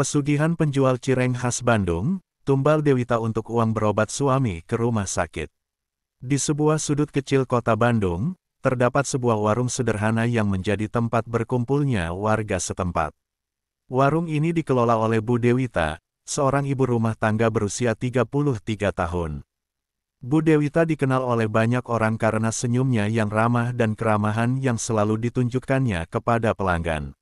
Pesugihan penjual cireng khas Bandung, tumbal Dewita untuk uang berobat suami ke rumah sakit. Di sebuah sudut kecil kota Bandung, terdapat sebuah warung sederhana yang menjadi tempat berkumpulnya warga setempat. Warung ini dikelola oleh Bu Dewita, seorang ibu rumah tangga berusia 33 tahun. Bu Dewita dikenal oleh banyak orang karena senyumnya yang ramah dan keramahan yang selalu ditunjukkannya kepada pelanggan.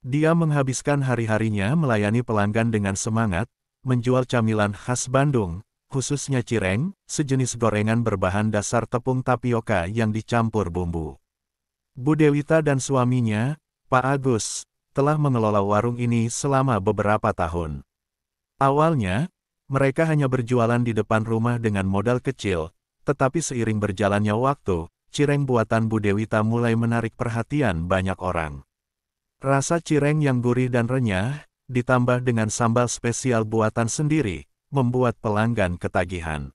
Dia menghabiskan hari-harinya melayani pelanggan dengan semangat, menjual camilan khas Bandung, khususnya cireng, sejenis gorengan berbahan dasar tepung tapioka yang dicampur bumbu. Bu Dewita dan suaminya, Pak Agus, telah mengelola warung ini selama beberapa tahun. Awalnya, mereka hanya berjualan di depan rumah dengan modal kecil, tetapi seiring berjalannya waktu, cireng buatan Bu Dewita mulai menarik perhatian banyak orang. Rasa cireng yang gurih dan renyah, ditambah dengan sambal spesial buatan sendiri, membuat pelanggan ketagihan.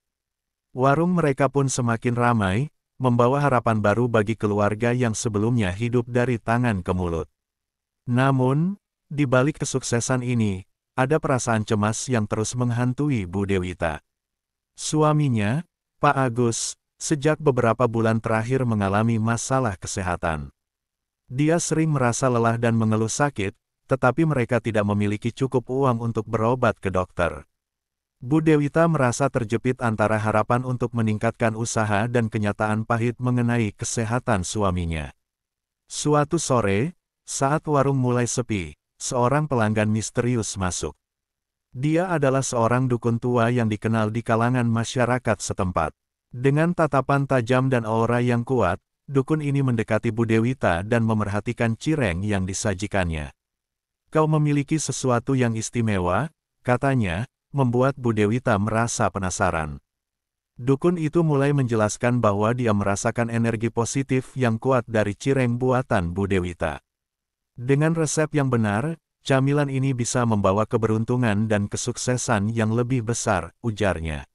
Warung mereka pun semakin ramai, membawa harapan baru bagi keluarga yang sebelumnya hidup dari tangan ke mulut. Namun, di balik kesuksesan ini, ada perasaan cemas yang terus menghantui Bu Dewita. Suaminya, Pak Agus, sejak beberapa bulan terakhir mengalami masalah kesehatan. Dia sering merasa lelah dan mengeluh sakit, tetapi mereka tidak memiliki cukup uang untuk berobat ke dokter. Bu Dewita merasa terjepit antara harapan untuk meningkatkan usaha dan kenyataan pahit mengenai kesehatan suaminya. Suatu sore, saat warung mulai sepi, seorang pelanggan misterius masuk. Dia adalah seorang dukun tua yang dikenal di kalangan masyarakat setempat. Dengan tatapan tajam dan aura yang kuat, dukun ini mendekati Bu Dewita dan memerhatikan cireng yang disajikannya. "Kau memiliki sesuatu yang istimewa," katanya, membuat Bu Dewita merasa penasaran. Dukun itu mulai menjelaskan bahwa dia merasakan energi positif yang kuat dari cireng buatan Bu Dewita. Dengan resep yang benar, camilan ini bisa membawa keberuntungan dan kesuksesan yang lebih besar, ujarnya.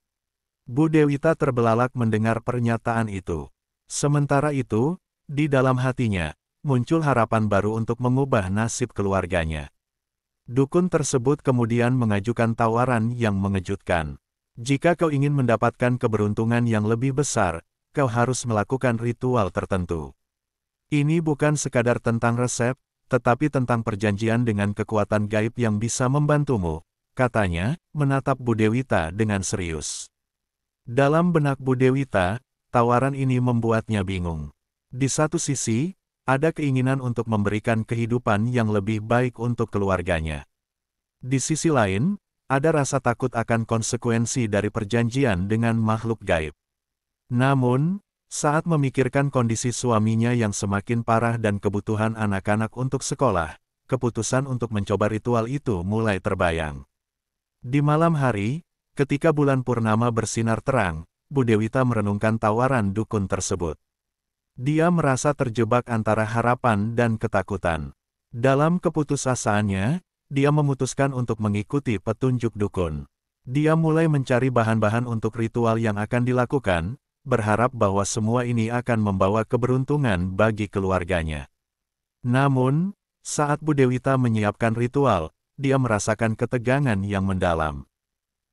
Bu Dewita terbelalak mendengar pernyataan itu. Sementara itu, di dalam hatinya, muncul harapan baru untuk mengubah nasib keluarganya. Dukun tersebut kemudian mengajukan tawaran yang mengejutkan. "Jika kau ingin mendapatkan keberuntungan yang lebih besar, kau harus melakukan ritual tertentu. Ini bukan sekadar tentang resep, tetapi tentang perjanjian dengan kekuatan gaib yang bisa membantumu," katanya, menatap Bu Dewita dengan serius. Dalam benak Bu Dewita, tawaran ini membuatnya bingung. Di satu sisi, ada keinginan untuk memberikan kehidupan yang lebih baik untuk keluarganya. Di sisi lain, ada rasa takut akan konsekuensi dari perjanjian dengan makhluk gaib. Namun, saat memikirkan kondisi suaminya yang semakin parah dan kebutuhan anak-anak untuk sekolah, keputusan untuk mencoba ritual itu mulai terbayang. Di malam hari, ketika bulan purnama bersinar terang, Bu Dewita merenungkan tawaran dukun tersebut. Dia merasa terjebak antara harapan dan ketakutan. Dalam keputusasaannya, dia memutuskan untuk mengikuti petunjuk dukun. Dia mulai mencari bahan-bahan untuk ritual yang akan dilakukan, berharap bahwa semua ini akan membawa keberuntungan bagi keluarganya. Namun, saat Bu Dewita menyiapkan ritual, dia merasakan ketegangan yang mendalam.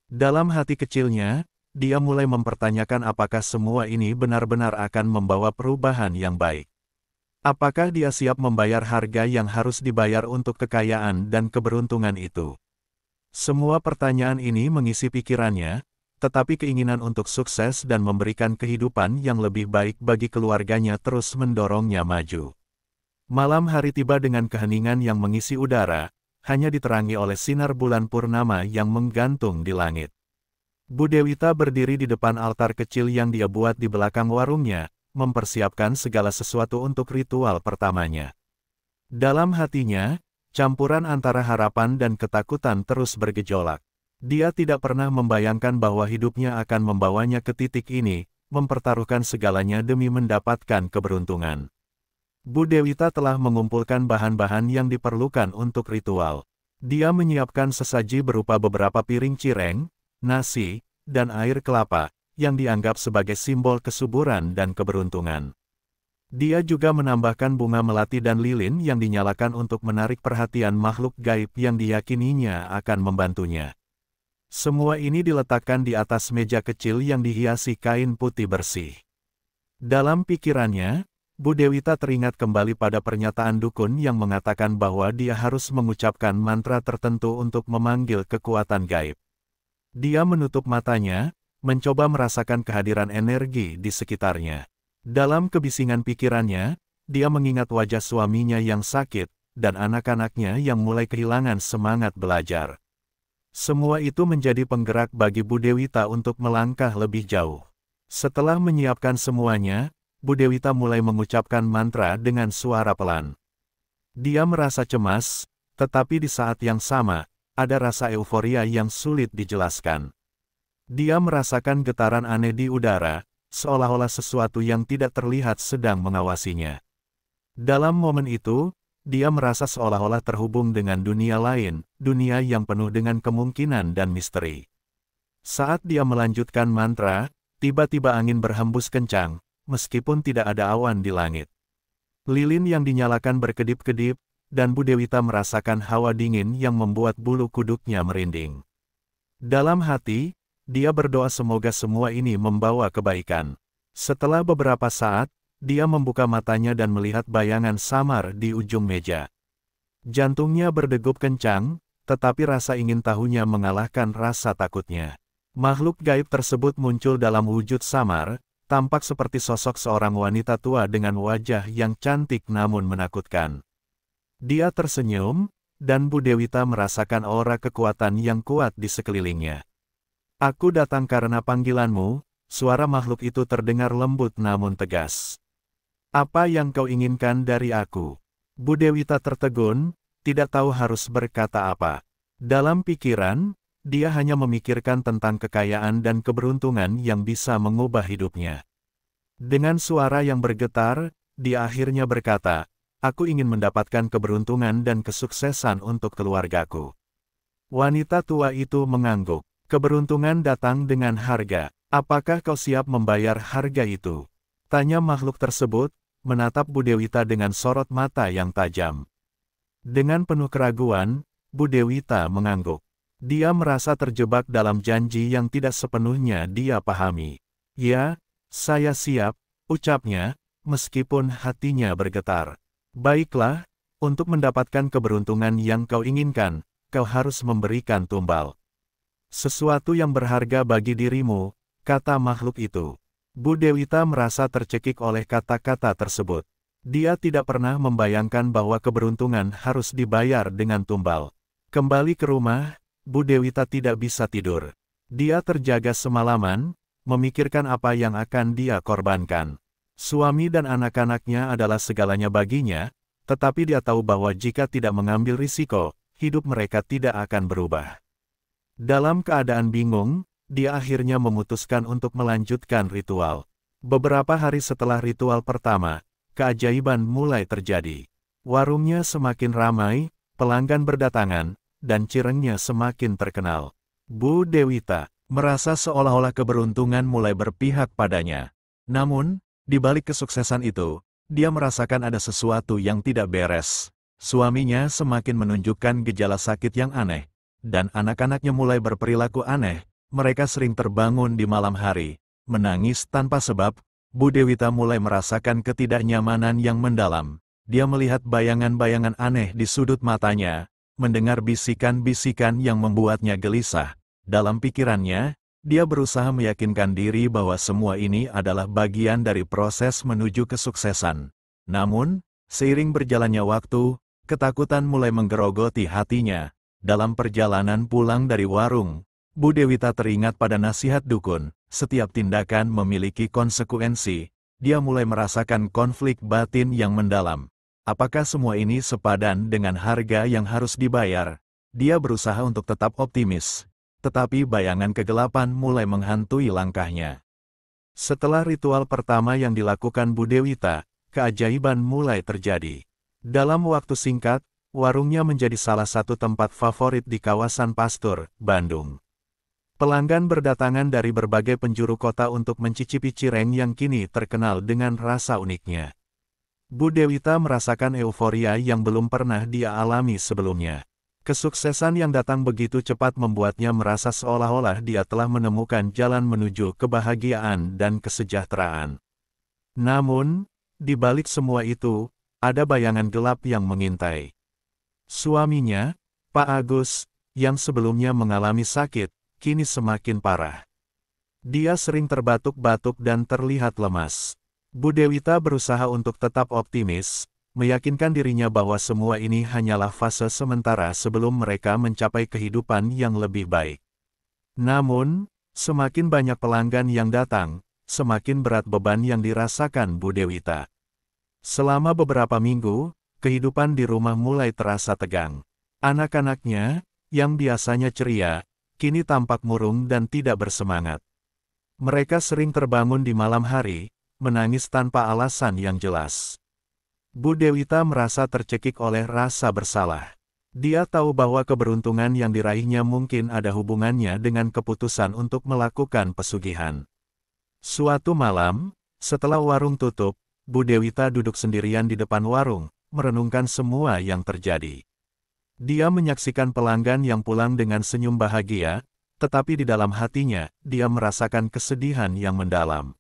Dalam hati kecilnya, dia mulai mempertanyakan apakah semua ini benar-benar akan membawa perubahan yang baik. Apakah dia siap membayar harga yang harus dibayar untuk kekayaan dan keberuntungan itu? Semua pertanyaan ini mengisi pikirannya, tetapi keinginan untuk sukses dan memberikan kehidupan yang lebih baik bagi keluarganya terus mendorongnya maju. Malam hari tiba dengan keheningan yang mengisi udara, hanya diterangi oleh sinar bulan purnama yang menggantung di langit. Bu Dewita berdiri di depan altar kecil yang dia buat di belakang warungnya, mempersiapkan segala sesuatu untuk ritual pertamanya. Dalam hatinya, campuran antara harapan dan ketakutan terus bergejolak. Dia tidak pernah membayangkan bahwa hidupnya akan membawanya ke titik ini, mempertaruhkan segalanya demi mendapatkan keberuntungan. Bu Dewita telah mengumpulkan bahan-bahan yang diperlukan untuk ritual. Dia menyiapkan sesaji berupa beberapa piring cireng, nasi, dan air kelapa, yang dianggap sebagai simbol kesuburan dan keberuntungan. Dia juga menambahkan bunga melati dan lilin yang dinyalakan untuk menarik perhatian makhluk gaib yang diyakininya akan membantunya. Semua ini diletakkan di atas meja kecil yang dihiasi kain putih bersih. Dalam pikirannya, Bu Dewita teringat kembali pada pernyataan dukun yang mengatakan bahwa dia harus mengucapkan mantra tertentu untuk memanggil kekuatan gaib. Dia menutup matanya, mencoba merasakan kehadiran energi di sekitarnya. Dalam kebisingan pikirannya, dia mengingat wajah suaminya yang sakit, dan anak-anaknya yang mulai kehilangan semangat belajar. Semua itu menjadi penggerak bagi Bu Dewita untuk melangkah lebih jauh. Setelah menyiapkan semuanya, Bu Dewita mulai mengucapkan mantra dengan suara pelan. Dia merasa cemas, tetapi di saat yang sama, ada rasa euforia yang sulit dijelaskan. Dia merasakan getaran aneh di udara, seolah-olah sesuatu yang tidak terlihat sedang mengawasinya. Dalam momen itu, dia merasa seolah-olah terhubung dengan dunia lain, dunia yang penuh dengan kemungkinan dan misteri. Saat dia melanjutkan mantra, tiba-tiba angin berhembus kencang, meskipun tidak ada awan di langit. Lilin yang dinyalakan berkedip-kedip, dan Bu Dewita merasakan hawa dingin yang membuat bulu kuduknya merinding. Dalam hati, dia berdoa semoga semua ini membawa kebaikan. Setelah beberapa saat, dia membuka matanya dan melihat bayangan samar di ujung meja. Jantungnya berdegup kencang, tetapi rasa ingin tahunya mengalahkan rasa takutnya. Makhluk gaib tersebut muncul dalam wujud samar, tampak seperti sosok seorang wanita tua dengan wajah yang cantik namun menakutkan. Dia tersenyum, dan Bu Dewita merasakan aura kekuatan yang kuat di sekelilingnya. "Aku datang karena panggilanmu," suara makhluk itu terdengar lembut namun tegas. "Apa yang kau inginkan dari aku?" Bu Dewita tertegun, tidak tahu harus berkata apa. Dalam pikiran, dia hanya memikirkan tentang kekayaan dan keberuntungan yang bisa mengubah hidupnya. Dengan suara yang bergetar, dia akhirnya berkata, "Aku ingin mendapatkan keberuntungan dan kesuksesan untuk keluargaku." Wanita tua itu mengangguk. "Keberuntungan datang dengan harga. Apakah kau siap membayar harga itu?" tanya makhluk tersebut, menatap Bu Dewita dengan sorot mata yang tajam. Dengan penuh keraguan, Bu Dewita mengangguk. Dia merasa terjebak dalam janji yang tidak sepenuhnya dia pahami. "Ya, saya siap," ucapnya, meskipun hatinya bergetar. "Baiklah, untuk mendapatkan keberuntungan yang kau inginkan, kau harus memberikan tumbal. Sesuatu yang berharga bagi dirimu," kata makhluk itu. Bu Dewita merasa tercekik oleh kata-kata tersebut. Dia tidak pernah membayangkan bahwa keberuntungan harus dibayar dengan tumbal. Kembali ke rumah, Bu Dewita tidak bisa tidur. Dia terjaga semalaman, memikirkan apa yang akan dia korbankan. Suami dan anak-anaknya adalah segalanya baginya, tetapi dia tahu bahwa jika tidak mengambil risiko, hidup mereka tidak akan berubah. Dalam keadaan bingung, dia akhirnya memutuskan untuk melanjutkan ritual. Beberapa hari setelah ritual pertama, keajaiban mulai terjadi. Warungnya semakin ramai, pelanggan berdatangan, dan cirengnya semakin terkenal. Bu Dewita merasa seolah-olah keberuntungan mulai berpihak padanya. Namun, di balik kesuksesan itu, dia merasakan ada sesuatu yang tidak beres. Suaminya semakin menunjukkan gejala sakit yang aneh, dan anak-anaknya mulai berperilaku aneh. Mereka sering terbangun di malam hari, menangis tanpa sebab. Bu Dewita mulai merasakan ketidaknyamanan yang mendalam. Dia melihat bayangan-bayangan aneh di sudut matanya, mendengar bisikan-bisikan yang membuatnya gelisah. Dalam pikirannya, dia berusaha meyakinkan diri bahwa semua ini adalah bagian dari proses menuju kesuksesan. Namun, seiring berjalannya waktu, ketakutan mulai menggerogoti hatinya. Dalam perjalanan pulang dari warung, Bu Dewita teringat pada nasihat dukun, setiap tindakan memiliki konsekuensi. Dia mulai merasakan konflik batin yang mendalam. Apakah semua ini sepadan dengan harga yang harus dibayar? Dia berusaha untuk tetap optimis, tetapi bayangan kegelapan mulai menghantui langkahnya. Setelah ritual pertama yang dilakukan Bu Dewita, keajaiban mulai terjadi. Dalam waktu singkat, warungnya menjadi salah satu tempat favorit di kawasan Pasteur, Bandung. Pelanggan berdatangan dari berbagai penjuru kota untuk mencicipi cireng yang kini terkenal dengan rasa uniknya. Bu Dewita merasakan euforia yang belum pernah dia alami sebelumnya. Kesuksesan yang datang begitu cepat membuatnya merasa seolah-olah dia telah menemukan jalan menuju kebahagiaan dan kesejahteraan. Namun, di balik semua itu, ada bayangan gelap yang mengintai. Suaminya, Pak Agus, yang sebelumnya mengalami sakit, kini semakin parah. Dia sering terbatuk-batuk dan terlihat lemas. Bu Dewita berusaha untuk tetap optimis, meyakinkan dirinya bahwa semua ini hanyalah fase sementara sebelum mereka mencapai kehidupan yang lebih baik. Namun, semakin banyak pelanggan yang datang, semakin berat beban yang dirasakan Bu Dewita. Selama beberapa minggu, kehidupan di rumah mulai terasa tegang. Anak-anaknya, yang biasanya ceria, kini tampak murung dan tidak bersemangat. Mereka sering terbangun di malam hari, menangis tanpa alasan yang jelas. Bu Dewita merasa tercekik oleh rasa bersalah. Dia tahu bahwa keberuntungan yang diraihnya mungkin ada hubungannya dengan keputusan untuk melakukan pesugihan. Suatu malam, setelah warung tutup, Bu Dewita duduk sendirian di depan warung, merenungkan semua yang terjadi. Dia menyaksikan pelanggan yang pulang dengan senyum bahagia, tetapi di dalam hatinya, dia merasakan kesedihan yang mendalam.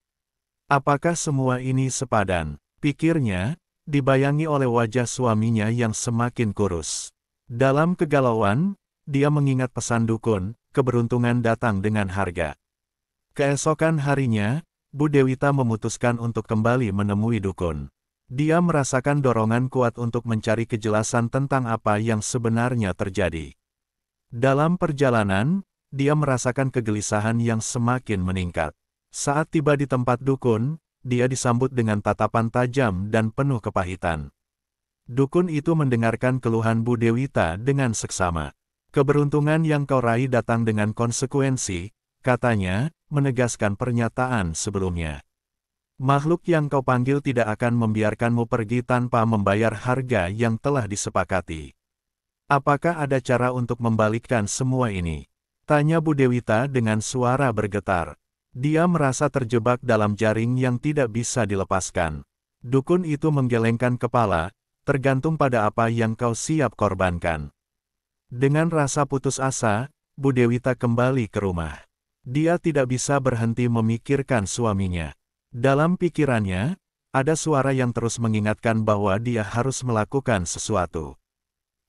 Apakah semua ini sepadan? Pikirnya, dibayangi oleh wajah suaminya yang semakin kurus. Dalam kegalauan, dia mengingat pesan dukun, keberuntungan datang dengan harga. Keesokan harinya, Bu Dewita memutuskan untuk kembali menemui dukun. Dia merasakan dorongan kuat untuk mencari kejelasan tentang apa yang sebenarnya terjadi. Dalam perjalanan, dia merasakan kegelisahan yang semakin meningkat. Saat tiba di tempat dukun, dia disambut dengan tatapan tajam dan penuh kepahitan. Dukun itu mendengarkan keluhan Bu Dewita dengan seksama. Keberuntungan yang kau raih datang dengan konsekuensi, katanya, menegaskan pernyataan sebelumnya. Makhluk yang kau panggil tidak akan membiarkanmu pergi tanpa membayar harga yang telah disepakati. Apakah ada cara untuk membalikkan semua ini? Tanya Bu Dewita dengan suara bergetar. Dia merasa terjebak dalam jaring yang tidak bisa dilepaskan. Dukun itu menggelengkan kepala, tergantung pada apa yang kau siap korbankan. Dengan rasa putus asa, Bu Dewita kembali ke rumah. Dia tidak bisa berhenti memikirkan suaminya. Dalam pikirannya, ada suara yang terus mengingatkan bahwa dia harus melakukan sesuatu.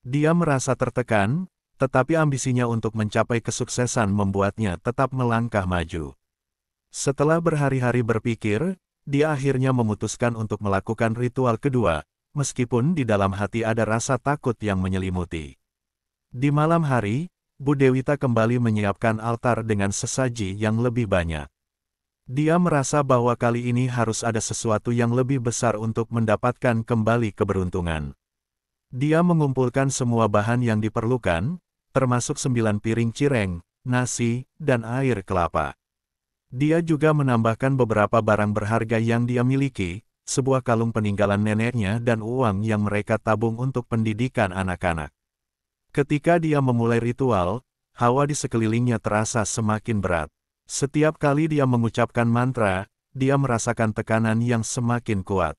Dia merasa tertekan, tetapi ambisinya untuk mencapai kesuksesan membuatnya tetap melangkah maju. Setelah berhari-hari berpikir, dia akhirnya memutuskan untuk melakukan ritual kedua, meskipun di dalam hati ada rasa takut yang menyelimuti. Di malam hari, Bu Dewita kembali menyiapkan altar dengan sesaji yang lebih banyak. Dia merasa bahwa kali ini harus ada sesuatu yang lebih besar untuk mendapatkan kembali keberuntungan. Dia mengumpulkan semua bahan yang diperlukan, termasuk 9 piring cireng, nasi, dan air kelapa. Dia juga menambahkan beberapa barang berharga yang dia miliki, sebuah kalung peninggalan neneknya dan uang yang mereka tabung untuk pendidikan anak-anak. Ketika dia memulai ritual, hawa di sekelilingnya terasa semakin berat. Setiap kali dia mengucapkan mantra, dia merasakan tekanan yang semakin kuat.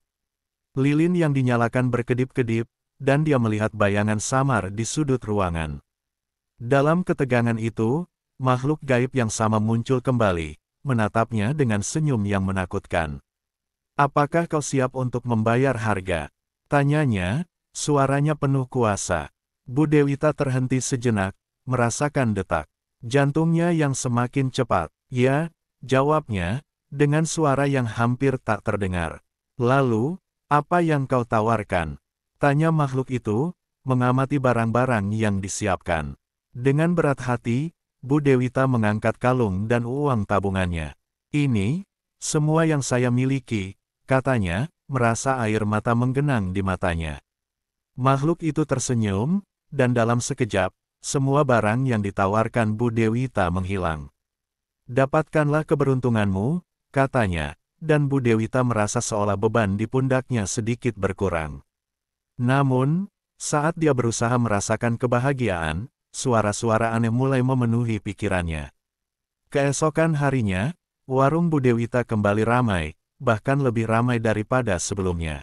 Lilin yang dinyalakan berkedip-kedip, dan dia melihat bayangan samar di sudut ruangan. Dalam ketegangan itu, makhluk gaib yang sama muncul kembali, menatapnya dengan senyum yang menakutkan. Apakah kau siap untuk membayar harga? Tanyanya, suaranya penuh kuasa. Bu Dewita terhenti sejenak, merasakan detak jantungnya yang semakin cepat. Ya, jawabnya, dengan suara yang hampir tak terdengar. Lalu, apa yang kau tawarkan? Tanya makhluk itu, mengamati barang-barang yang disiapkan. Dengan berat hati, Bu Dewita mengangkat kalung dan uang tabungannya. Ini, semua yang saya miliki, katanya, merasa air mata menggenang di matanya. Makhluk itu tersenyum, dan dalam sekejap, semua barang yang ditawarkan Bu Dewita menghilang. Dapatkanlah keberuntunganmu, katanya, dan Bu Dewita merasa seolah beban di pundaknya sedikit berkurang. Namun, saat dia berusaha merasakan kebahagiaan, suara-suara aneh mulai memenuhi pikirannya. Keesokan harinya, warung Bu Dewita kembali ramai, bahkan lebih ramai daripada sebelumnya.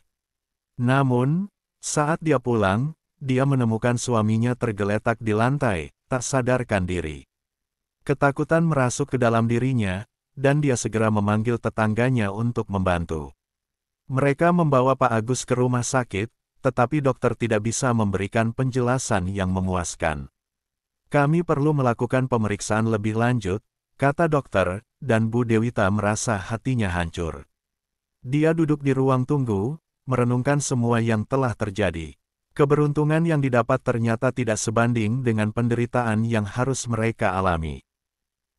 Namun, saat dia pulang, dia menemukan suaminya tergeletak di lantai, tak sadarkan diri. Ketakutan merasuk ke dalam dirinya, dan dia segera memanggil tetangganya untuk membantu. Mereka membawa Pak Agus ke rumah sakit, tetapi dokter tidak bisa memberikan penjelasan yang memuaskan. Kami perlu melakukan pemeriksaan lebih lanjut, kata dokter, dan Bu Dewita merasa hatinya hancur. Dia duduk di ruang tunggu, merenungkan semua yang telah terjadi. Keberuntungan yang didapat ternyata tidak sebanding dengan penderitaan yang harus mereka alami.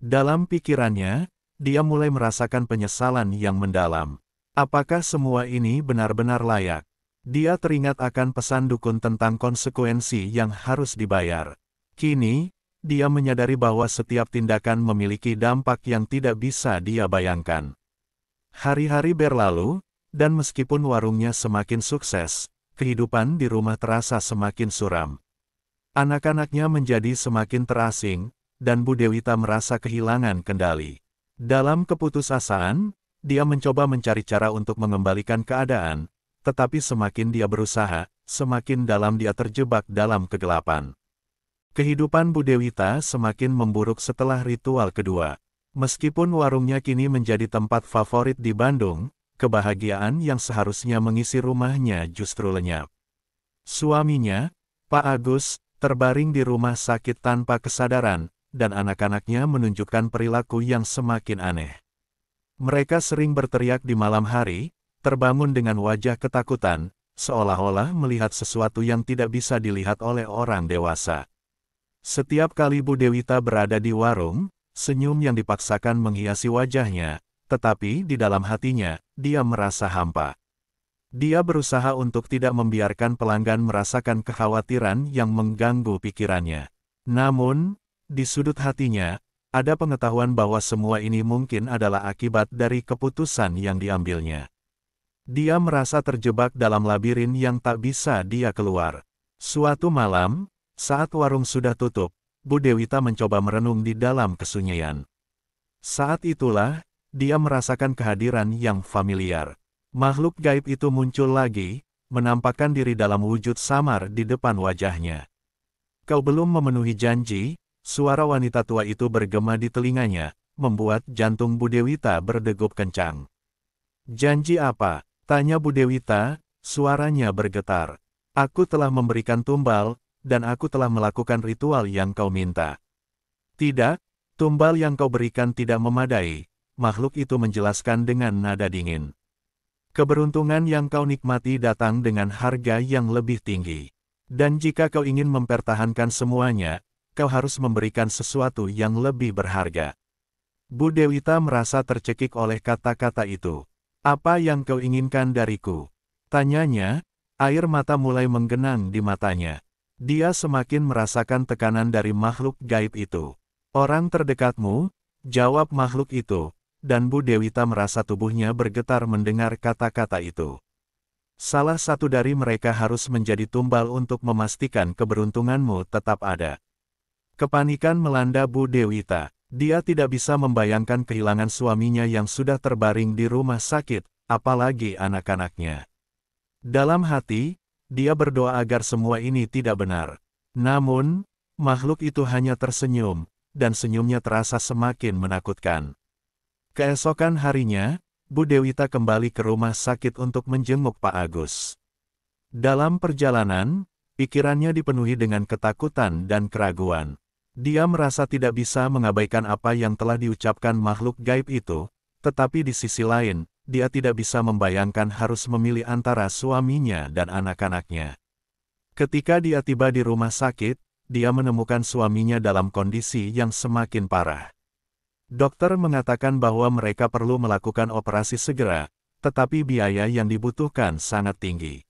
Dalam pikirannya, dia mulai merasakan penyesalan yang mendalam. Apakah semua ini benar-benar layak? Dia teringat akan pesan dukun tentang konsekuensi yang harus dibayar. Kini, dia menyadari bahwa setiap tindakan memiliki dampak yang tidak bisa dia bayangkan. Hari-hari berlalu, dan meskipun warungnya semakin sukses, kehidupan di rumah terasa semakin suram. Anak-anaknya menjadi semakin terasing, dan Bu Dewita merasa kehilangan kendali. Dalam keputusasaan, dia mencoba mencari cara untuk mengembalikan keadaan, tetapi semakin dia berusaha, semakin dalam dia terjebak dalam kegelapan. Kehidupan Bu Dewita semakin memburuk setelah ritual kedua. Meskipun warungnya kini menjadi tempat favorit di Bandung, kebahagiaan yang seharusnya mengisi rumahnya justru lenyap. Suaminya, Pak Agus, terbaring di rumah sakit tanpa kesadaran, dan anak-anaknya menunjukkan perilaku yang semakin aneh. Mereka sering berteriak di malam hari, terbangun dengan wajah ketakutan, seolah-olah melihat sesuatu yang tidak bisa dilihat oleh orang dewasa. Setiap kali Bu Dewita berada di warung, senyum yang dipaksakan menghiasi wajahnya, tetapi di dalam hatinya, dia merasa hampa. Dia berusaha untuk tidak membiarkan pelanggan merasakan kekhawatiran yang mengganggu pikirannya. Namun, di sudut hatinya, ada pengetahuan bahwa semua ini mungkin adalah akibat dari keputusan yang diambilnya. Dia merasa terjebak dalam labirin yang tak bisa dia keluar. Suatu malam, saat warung sudah tutup, Bu Dewita mencoba merenung di dalam kesunyian. Saat itulah, dia merasakan kehadiran yang familiar. Makhluk gaib itu muncul lagi, menampakkan diri dalam wujud samar di depan wajahnya. "Kau belum memenuhi janji," suara wanita tua itu bergema di telinganya, membuat jantung Bu Dewita berdegup kencang. "Janji apa?" tanya Bu Dewita, suaranya bergetar. "Aku telah memberikan tumbal, dan aku telah melakukan ritual yang kau minta." "Tidak, tumbal yang kau berikan tidak memadai," makhluk itu menjelaskan dengan nada dingin. "Keberuntungan yang kau nikmati datang dengan harga yang lebih tinggi. Dan jika kau ingin mempertahankan semuanya, kau harus memberikan sesuatu yang lebih berharga." Bu Dewita merasa tercekik oleh kata-kata itu. "Apa yang kau inginkan dariku?" tanyanya, air mata mulai menggenang di matanya. Dia semakin merasakan tekanan dari makhluk gaib itu. "Orang terdekatmu," jawab makhluk itu, dan Bu Dewita merasa tubuhnya bergetar mendengar kata-kata itu. "Salah satu dari mereka harus menjadi tumbal untuk memastikan keberuntunganmu tetap ada." Kepanikan melanda Bu Dewita. Dia tidak bisa membayangkan kehilangan suaminya yang sudah terbaring di rumah sakit, apalagi anak-anaknya. Dalam hati, dia berdoa agar semua ini tidak benar. Namun, makhluk itu hanya tersenyum, dan senyumnya terasa semakin menakutkan. Keesokan harinya, Bu Dewita kembali ke rumah sakit untuk menjenguk Pak Agus. Dalam perjalanan, pikirannya dipenuhi dengan ketakutan dan keraguan. Dia merasa tidak bisa mengabaikan apa yang telah diucapkan makhluk gaib itu, tetapi di sisi lain, dia tidak bisa membayangkan harus memilih antara suaminya dan anak-anaknya. Ketika dia tiba di rumah sakit, dia menemukan suaminya dalam kondisi yang semakin parah. Dokter mengatakan bahwa mereka perlu melakukan operasi segera, tetapi biaya yang dibutuhkan sangat tinggi.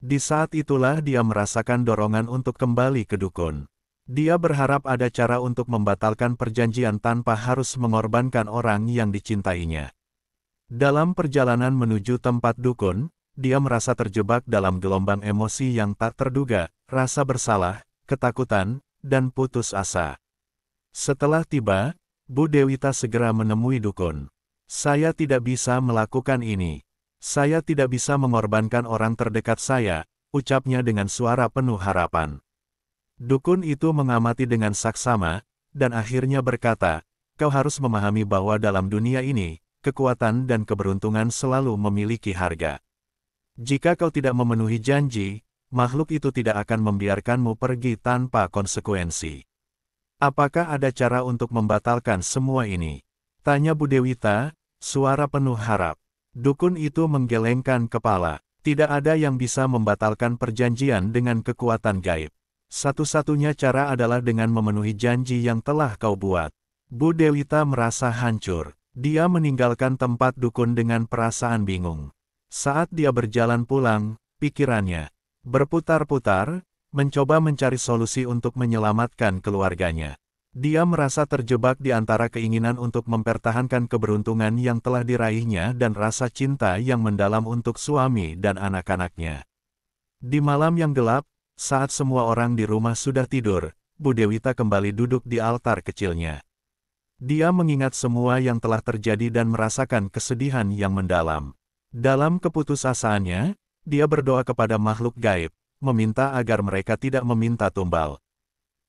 Di saat itulah dia merasakan dorongan untuk kembali ke dukun. Dia berharap ada cara untuk membatalkan perjanjian tanpa harus mengorbankan orang yang dicintainya. Dalam perjalanan menuju tempat dukun, dia merasa terjebak dalam gelombang emosi yang tak terduga, rasa bersalah, ketakutan, dan putus asa. Setelah tiba, Bu Dewita segera menemui dukun. "Saya tidak bisa melakukan ini. Saya tidak bisa mengorbankan orang terdekat saya, ucapnya dengan suara penuh harapan. Dukun itu mengamati dengan saksama, dan akhirnya berkata, kau harus memahami bahwa dalam dunia ini, kekuatan dan keberuntungan selalu memiliki harga. Jika kau tidak memenuhi janji, makhluk itu tidak akan membiarkanmu pergi tanpa konsekuensi. Apakah ada cara untuk membatalkan semua ini? Tanya Bu Dewita, suara penuh harap. Dukun itu menggelengkan kepala. Tidak ada yang bisa membatalkan perjanjian dengan kekuatan gaib. Satu-satunya cara adalah dengan memenuhi janji yang telah kau buat. Bu Dewita merasa hancur. Dia meninggalkan tempat dukun dengan perasaan bingung. Saat dia berjalan pulang, pikirannya berputar-putar, mencoba mencari solusi untuk menyelamatkan keluarganya. Dia merasa terjebak di antara keinginan untuk mempertahankan keberuntungan yang telah diraihnya dan rasa cinta yang mendalam untuk suami dan anak-anaknya. Di malam yang gelap, saat semua orang di rumah sudah tidur, Bu Dewita kembali duduk di altar kecilnya. Dia mengingat semua yang telah terjadi dan merasakan kesedihan yang mendalam. Dalam keputusasaannya, dia berdoa kepada makhluk gaib, meminta agar mereka tidak meminta tumbal.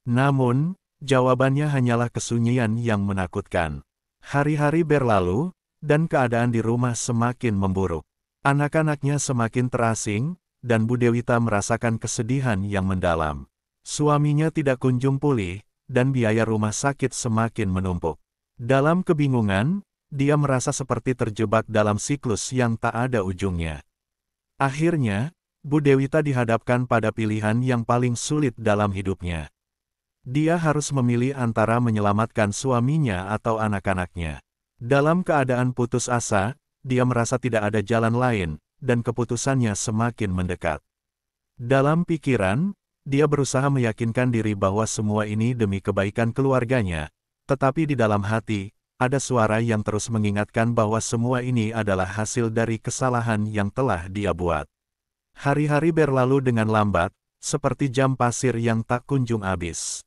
Namun, jawabannya hanyalah kesunyian yang menakutkan. Hari-hari berlalu, dan keadaan di rumah semakin memburuk. Anak-anaknya semakin terasing, dan Bu Dewita merasakan kesedihan yang mendalam. Suaminya tidak kunjung pulih, dan biaya rumah sakit semakin menumpuk. Dalam kebingungan, dia merasa seperti terjebak dalam siklus yang tak ada ujungnya. Akhirnya, Bu Dewita dihadapkan pada pilihan yang paling sulit dalam hidupnya. Dia harus memilih antara menyelamatkan suaminya atau anak-anaknya. Dalam keadaan putus asa, dia merasa tidak ada jalan lain, dan keputusannya semakin mendekat. Dalam pikiran, dia berusaha meyakinkan diri bahwa semua ini demi kebaikan keluarganya, tetapi di dalam hati, ada suara yang terus mengingatkan bahwa semua ini adalah hasil dari kesalahan yang telah dia buat. Hari-hari berlalu dengan lambat, seperti jam pasir yang tak kunjung habis.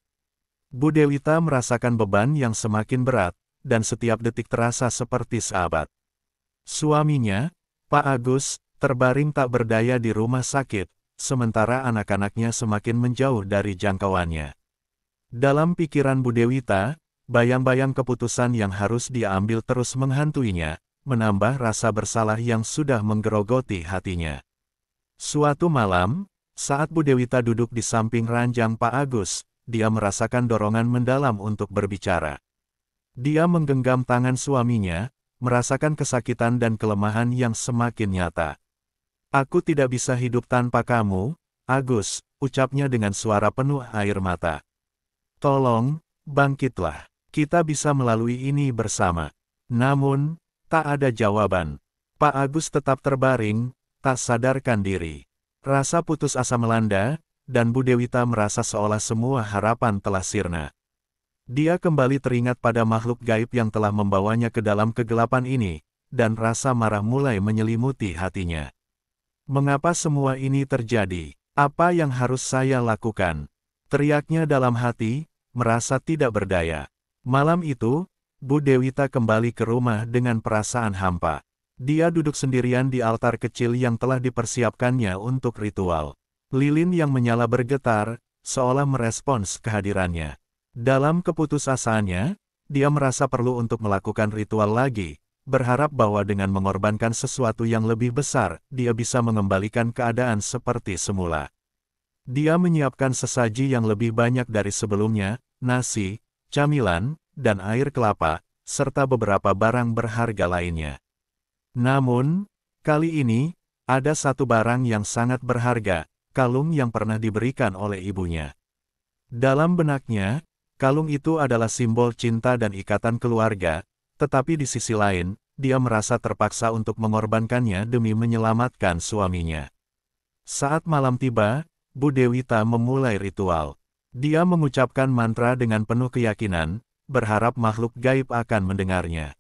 Bu Dewita merasakan beban yang semakin berat, dan setiap detik terasa seperti seabad. Suaminya, Pak Agus, terbaring tak berdaya di rumah sakit, sementara anak-anaknya semakin menjauh dari jangkauannya. Dalam pikiran Bu Dewita, bayang-bayang keputusan yang harus dia ambil terus menghantuinya, menambah rasa bersalah yang sudah menggerogoti hatinya. Suatu malam, saat Bu Dewita duduk di samping ranjang Pak Agus, dia merasakan dorongan mendalam untuk berbicara. Dia menggenggam tangan suaminya, merasakan kesakitan dan kelemahan yang semakin nyata. Aku tidak bisa hidup tanpa kamu, Agus, ucapnya dengan suara penuh air mata. Tolong, bangkitlah. Kita bisa melalui ini bersama. Namun, tak ada jawaban. Pak Agus tetap terbaring, tak sadarkan diri. Rasa putus asa melanda, dan Bu Dewita merasa seolah semua harapan telah sirna. Dia kembali teringat pada makhluk gaib yang telah membawanya ke dalam kegelapan ini, dan rasa marah mulai menyelimuti hatinya. Mengapa semua ini terjadi? Apa yang harus saya lakukan? Teriaknya dalam hati, merasa tidak berdaya. Malam itu, Bu Dewita kembali ke rumah dengan perasaan hampa. Dia duduk sendirian di altar kecil yang telah dipersiapkannya untuk ritual. Lilin yang menyala bergetar, seolah merespons kehadirannya. Dalam keputusasaannya, dia merasa perlu untuk melakukan ritual lagi, berharap bahwa dengan mengorbankan sesuatu yang lebih besar, dia bisa mengembalikan keadaan seperti semula. Dia menyiapkan sesaji yang lebih banyak dari sebelumnya, nasi, camilan, dan air kelapa, serta beberapa barang berharga lainnya. Namun, kali ini, ada satu barang yang sangat berharga, kalung yang pernah diberikan oleh ibunya. Dalam benaknya, kalung itu adalah simbol cinta dan ikatan keluarga, tetapi di sisi lain, dia merasa terpaksa untuk mengorbankannya demi menyelamatkan suaminya. Saat malam tiba, Bu Dewita memulai ritual. Dia mengucapkan mantra dengan penuh keyakinan, berharap makhluk gaib akan mendengarnya.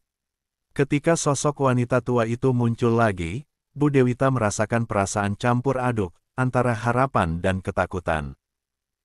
Ketika sosok wanita tua itu muncul lagi, Bu Dewita merasakan perasaan campur aduk, antara harapan dan ketakutan.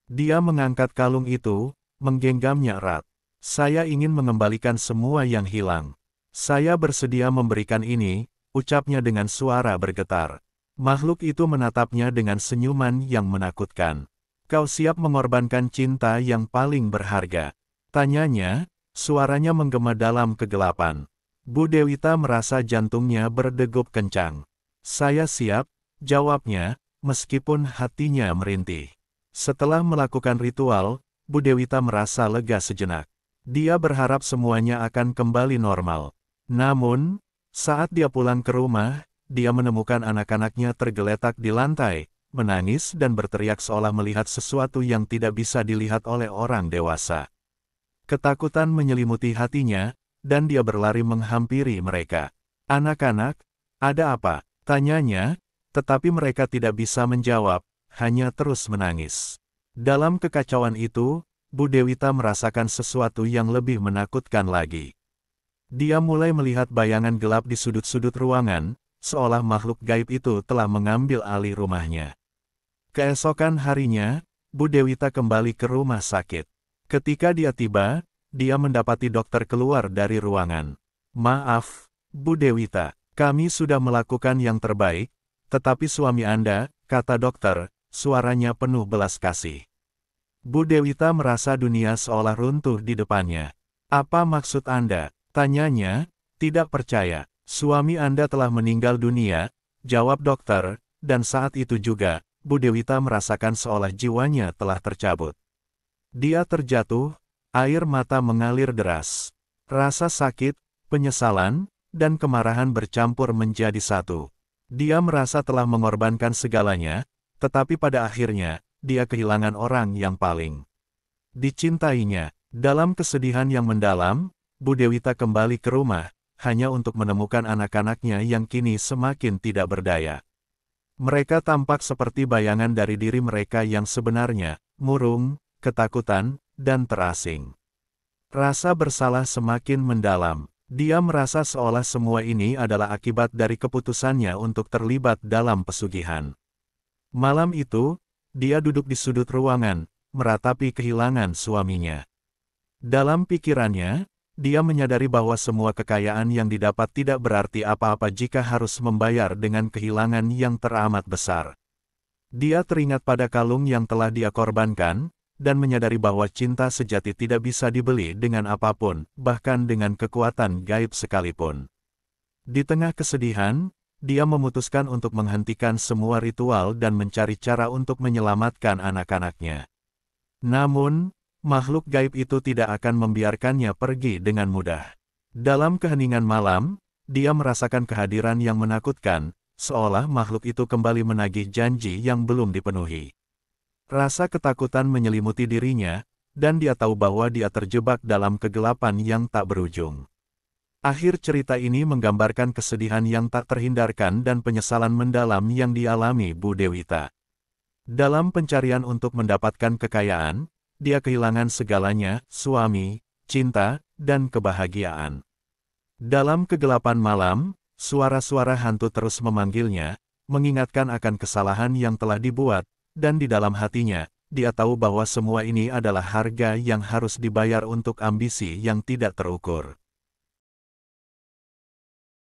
Dia mengangkat kalung itu, menggenggamnya erat. Saya ingin mengembalikan semua yang hilang. Saya bersedia memberikan ini, ucapnya dengan suara bergetar. Makhluk itu menatapnya dengan senyuman yang menakutkan. Kau siap mengorbankan cinta yang paling berharga? Tanyanya, suaranya menggema dalam kegelapan. Bu Dewita merasa jantungnya berdegup kencang. Saya siap, jawabnya, meskipun hatinya merintih. Setelah melakukan ritual, Bu Dewita merasa lega sejenak. Dia berharap semuanya akan kembali normal. Namun, saat dia pulang ke rumah, dia menemukan anak-anaknya tergeletak di lantai, menangis dan berteriak seolah melihat sesuatu yang tidak bisa dilihat oleh orang dewasa. Ketakutan menyelimuti hatinya, dan dia berlari menghampiri mereka. Anak-anak, ada apa? Tanyanya, tetapi mereka tidak bisa menjawab, hanya terus menangis. Dalam kekacauan itu, Bu Dewita merasakan sesuatu yang lebih menakutkan lagi. Dia mulai melihat bayangan gelap di sudut-sudut ruangan, seolah makhluk gaib itu telah mengambil alih rumahnya. Keesokan harinya, Bu Dewita kembali ke rumah sakit. Ketika dia tiba, dia mendapati dokter keluar dari ruangan. Maaf, Bu Dewita, kami sudah melakukan yang terbaik, tetapi suami Anda, kata dokter, suaranya penuh belas kasih. Bu Dewita merasa dunia seolah runtuh di depannya. Apa maksud Anda? Tanyanya, tidak percaya. Suami Anda telah meninggal dunia, jawab dokter, dan saat itu juga, Bu Dewita merasakan seolah jiwanya telah tercabut. Dia terjatuh, air mata mengalir deras. Rasa sakit, penyesalan, dan kemarahan bercampur menjadi satu. Dia merasa telah mengorbankan segalanya, tetapi pada akhirnya, dia kehilangan orang yang paling dicintainya. Dalam kesedihan yang mendalam, Bu Dewita kembali ke rumah, hanya untuk menemukan anak-anaknya yang kini semakin tidak berdaya. Mereka tampak seperti bayangan dari diri mereka yang sebenarnya, murung, ketakutan, dan terasing. Rasa bersalah semakin mendalam. Dia merasa seolah semua ini adalah akibat dari keputusannya untuk terlibat dalam pesugihan. Malam itu, dia duduk di sudut ruangan, meratapi kehilangan suaminya. Dalam pikirannya, dia menyadari bahwa semua kekayaan yang didapat tidak berarti apa-apa jika harus membayar dengan kehilangan yang teramat besar. Dia teringat pada kalung yang telah dia korbankan, dan menyadari bahwa cinta sejati tidak bisa dibeli dengan apapun, bahkan dengan kekuatan gaib sekalipun. Di tengah kesedihan, dia memutuskan untuk menghentikan semua ritual dan mencari cara untuk menyelamatkan anak-anaknya. Namun, makhluk gaib itu tidak akan membiarkannya pergi dengan mudah. Dalam keheningan malam, dia merasakan kehadiran yang menakutkan, seolah makhluk itu kembali menagih janji yang belum dipenuhi. Rasa ketakutan menyelimuti dirinya, dan dia tahu bahwa dia terjebak dalam kegelapan yang tak berujung. Akhir cerita ini menggambarkan kesedihan yang tak terhindarkan dan penyesalan mendalam yang dialami Bu Dewita. Dalam pencarian untuk mendapatkan kekayaan, dia kehilangan segalanya, suami, cinta, dan kebahagiaan. Dalam kegelapan malam, suara-suara hantu terus memanggilnya, mengingatkan akan kesalahan yang telah dibuat, dan di dalam hatinya, dia tahu bahwa semua ini adalah harga yang harus dibayar untuk ambisi yang tidak terukur.